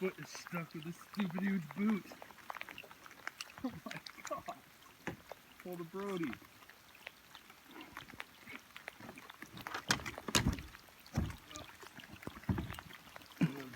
foot is stuck with this stupid huge boot. Oh my god. Pull the Brody.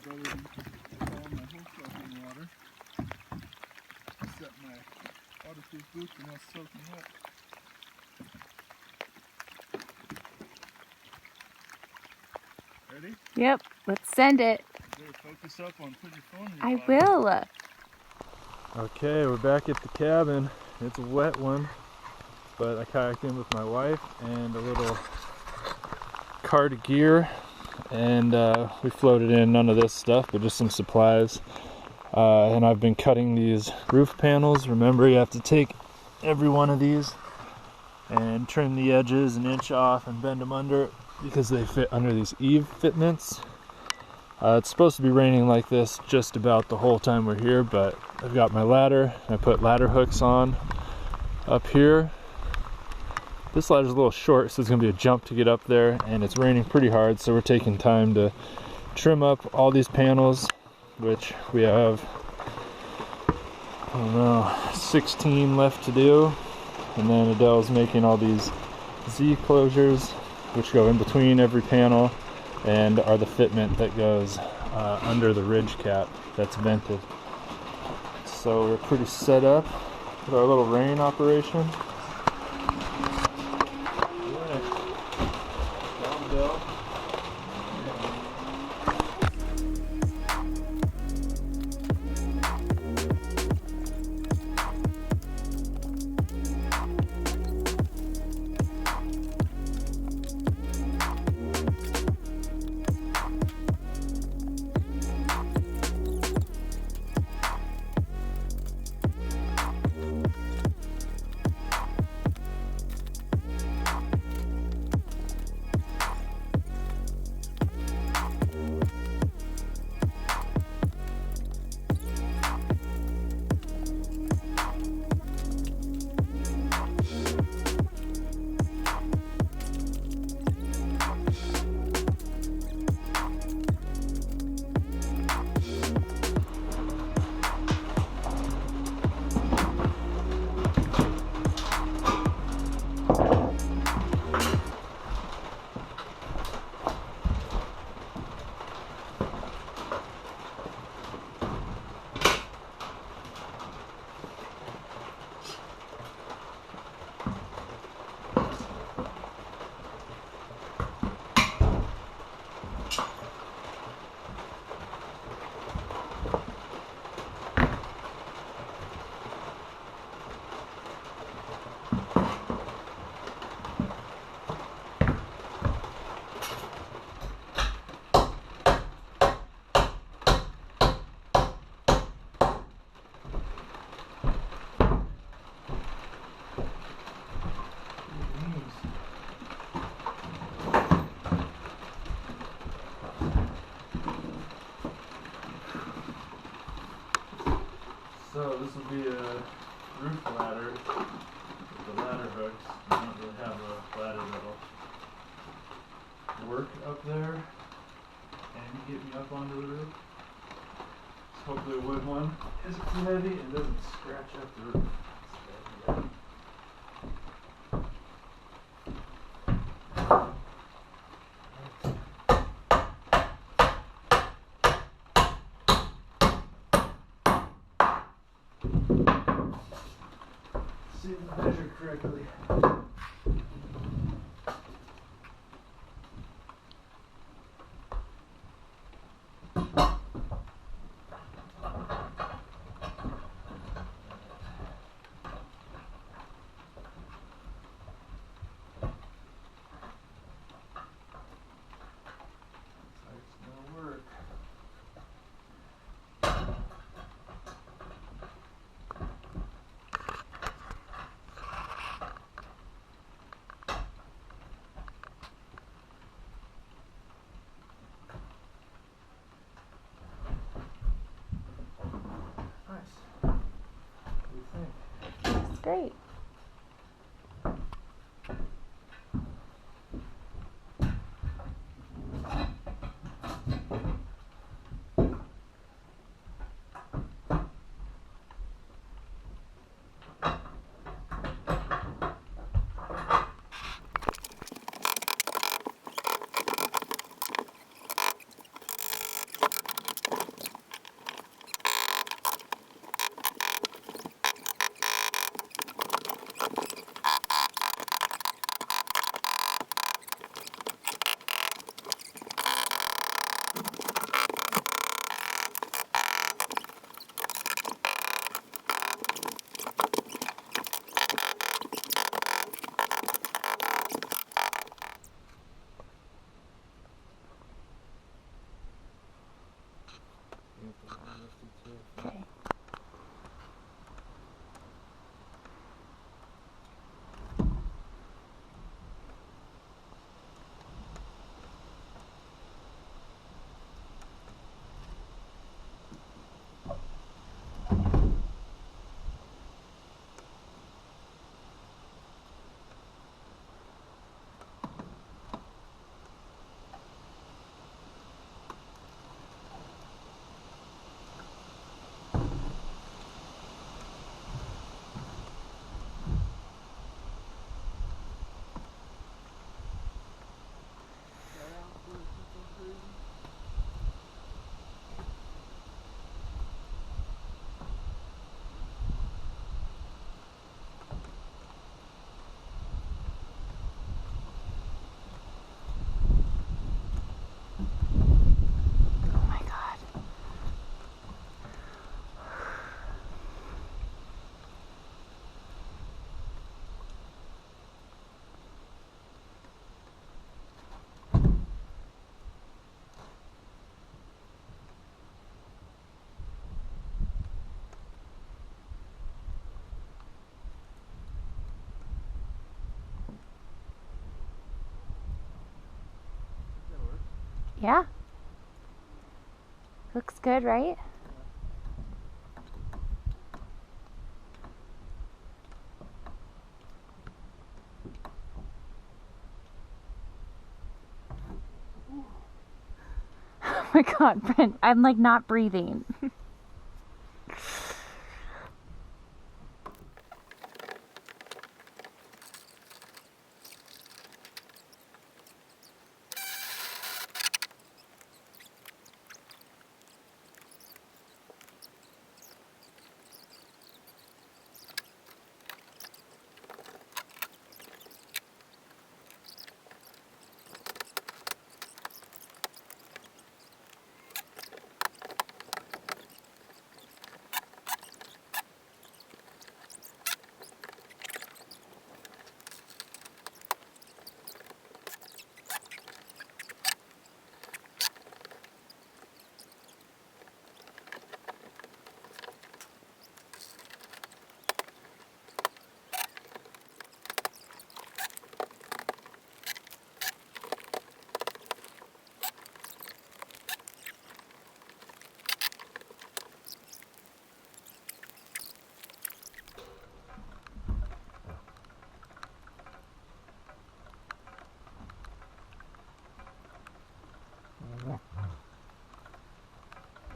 Brother all my whole fucking water. Except my waterproof boots are now soaking up. Ready? Yep, let's send it. You better focus up on putting your phone in your I pocket. will. Okay, we're back at the cabin. It's a wet one, but I kayaked in with my wife and a little cart of gear, and we floated in none of this stuff, but just some supplies. And I've been cutting these roof panels. Remember, you have to take every one of these and trim the edges an inch off and bend them under because they fit under these eave fitments. It's supposed to be raining like this just about the whole time we're here, but I've got my ladder. I put ladder hooks on up here. This ladder's a little short, so it's going to be a jump to get up there, and it's raining pretty hard, so we're taking time to trim up all these panels, which we have, I don't know, 16 left to do. And then Adele's making all these Z closures, which go in between every panel and are the fitment that goes under the ridge cap that's vented. So we're pretty set up with our little rain operation. So this will be a roof ladder with the ladder hooks. I don't really have a ladder that'll work up there and get me up onto the roof. So hopefully a wood one isn't too heavy and doesn't scratch up the roof. See if I measure correctly. Great. Okay. Oh my God. Yeah. Looks good, right? Oh my God, Brent, I'm like not breathing.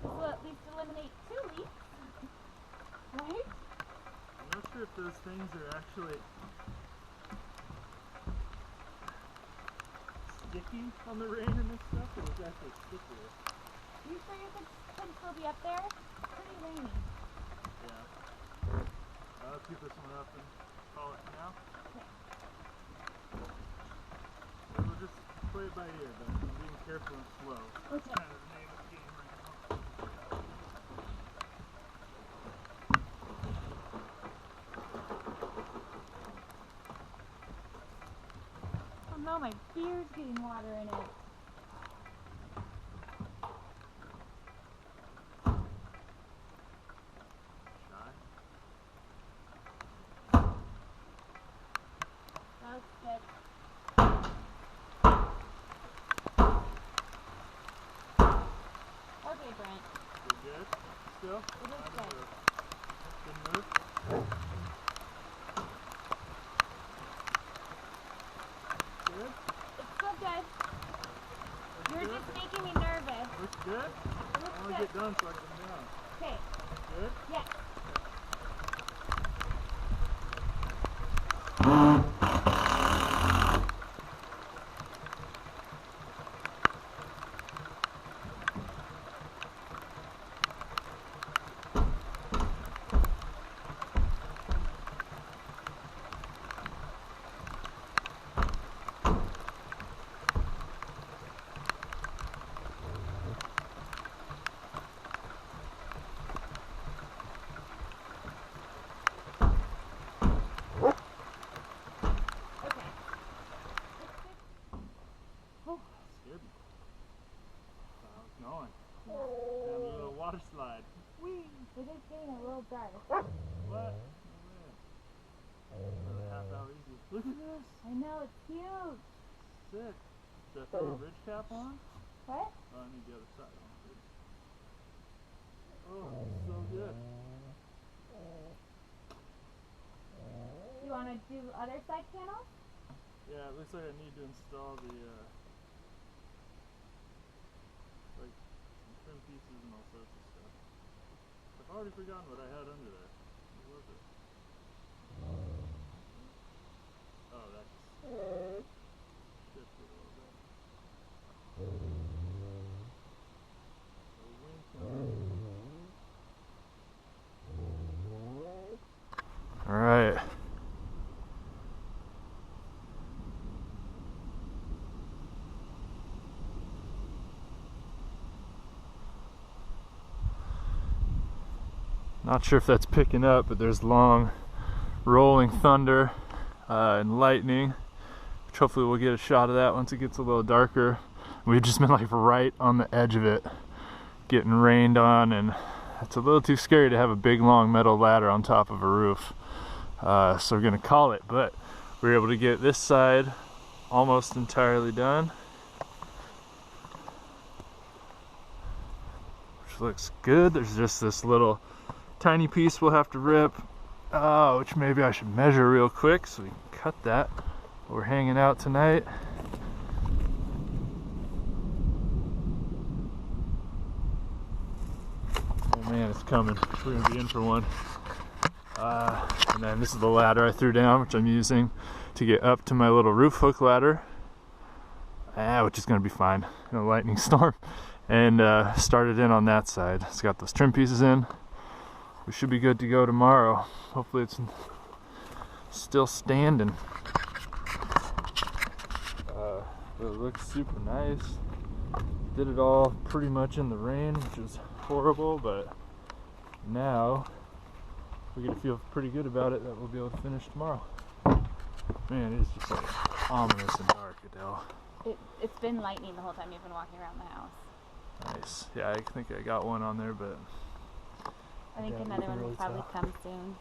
This will at least eliminate 2 leaks, right? I'm not sure if those things are actually sticky on the rain and this stuff, or it's actually stickier. You sure you could still be up there? It's pretty rainy. Yeah. I'll keep this one up and call it now. Okay. So we'll just play it by ear, but I'm being careful and slow. That's Okay. kind of the name of the game right now. Oh no, my beard's getting water in it. Shy. That was good. Okay, Brent. You good? Still? It is good. Good move? Good? It's still good. You're Good? just making me nervous. Looks good? It I looks want to good. get done so I can come down. Okay. Good? Yes. nice. I know, it's cute. Sick. Did I throw a ridge cap on? What? Oh, I need the other side on. Oh, so good. You want to do other side panels? Yeah, it looks like I need to install the like some trim pieces and all sorts of stuff. I've already forgotten what I had under there. What was it? Oh, that just shifted a little bit. The wind coming. All right. Not sure if that's picking up, but there's long rolling thunder and lightning, which hopefully we'll get a shot of that once it gets a little darker. We've just been like right on the edge of it, getting rained on, and it's a little too scary to have a big long metal ladder on top of a roof. So we're gonna call it, but we were able to get this side almost entirely done, which looks good. There's just this little tiny piece we'll have to rip, which maybe I should measure real quick so we can cut that while we're hanging out tonight. Oh man, it's coming. We're gonna be in for one. And then this is the ladder I threw down, which I'm using to get up to my little roof hook ladder, which is gonna be fine in a lightning storm. And started in on that side. It's got those trim pieces in. We should be good to go tomorrow. Hopefully it's still standing. But it looks super nice. Did it all pretty much in the rain, which was horrible, but now we get to feel pretty good about it that we'll be able to finish tomorrow. Man, it is just like ominous and dark, Adele. It's been lightning the whole time you've been walking around the house. Nice. Yeah, I think I got one on there, but I think yeah, another one will really probably tell. come soon.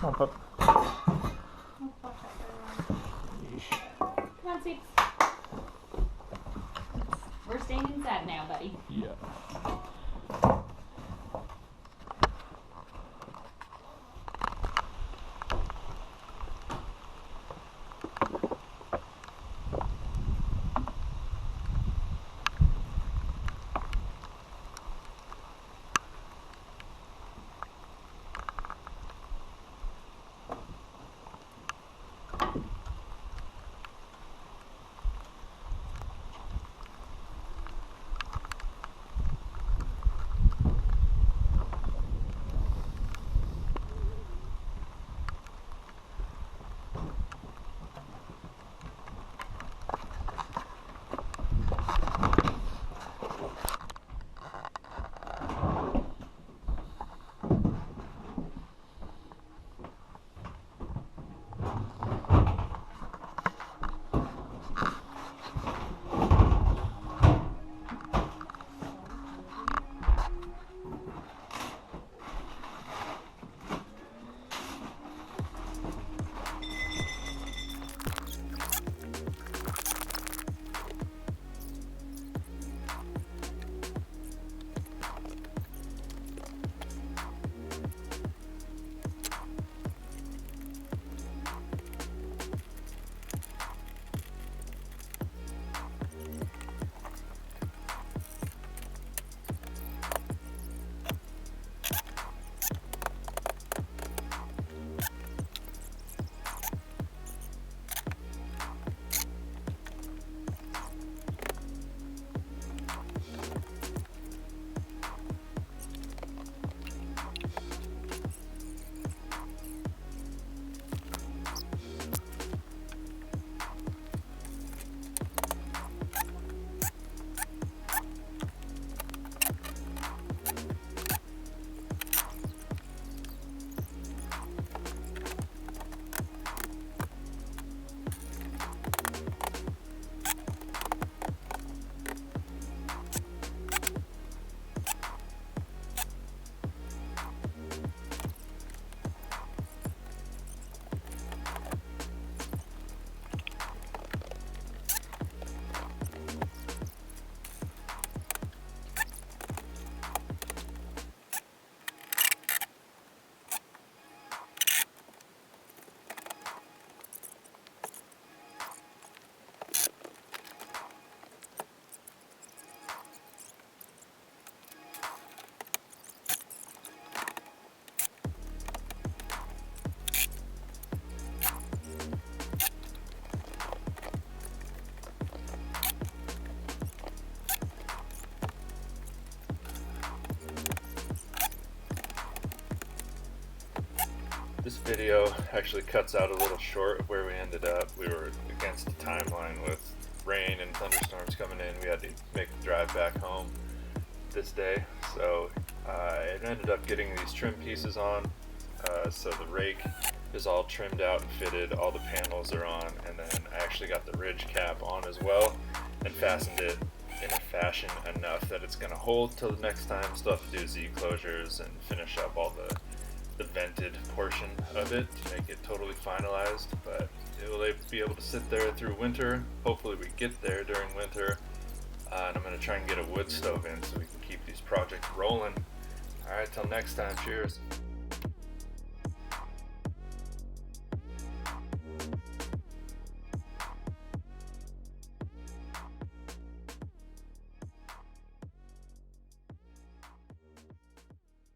Come on, pup. Come on, Sweeps. We're staying inside now, buddy. Yeah. This video actually cuts out a little short of where we ended up. We were against the timeline with rain and thunderstorms coming in. We had to make the drive back home this day. So I ended up getting these trim pieces on. So the rake is all trimmed out and fitted, all the panels are on, and then I actually got the ridge cap on as well and fastened it in a fashion enough that it's going to hold till the next time. Still have to do Z closures and finish up all the vented portion of it to make it totally finalized, but it will be able to sit there through winter. Hopefully we get there during winter, and I'm going to try and get a wood stove in so we can keep these projects rolling. Alright, till next time, cheers.